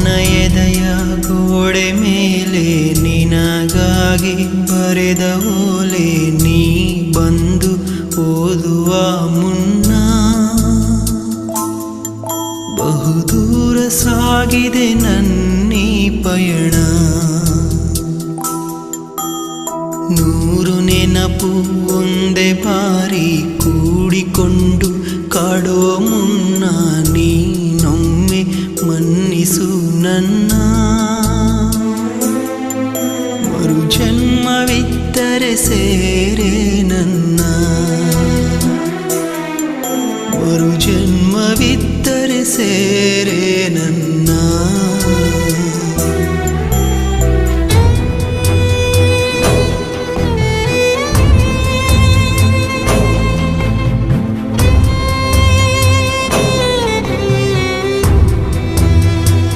ನನ್ನ ಎದೆಯ ಗೋಡೆ ಮೇಲೆ ನಿನಗಾಗಿ ಬರೆದ ಓಲೆ ನೀ ಬಂದು ಓದುವ ಮುನ್ನ ಬಹುದೂರ ಸಾಗಿದೆ ನನ್ನೀ ಪಯಣ. 100 ನೆನಪು ಒಂದೇ ಬಾರಿ ಕೂಡಿಕೊಂಡು ಕಾಡೋ ಮುನ್ನ ನೀನೊಮ್ಮೆ ಮನ್ನಿಸು ನನ್ನ. ಮರು ಜನ್ಮವಿದ್ದರೆ ಸೇರೆ ನನ್ನ, ಮರು ಜನ್ಮವಿದ್ದರೆ ಸೇರೆ ನನ್ನ.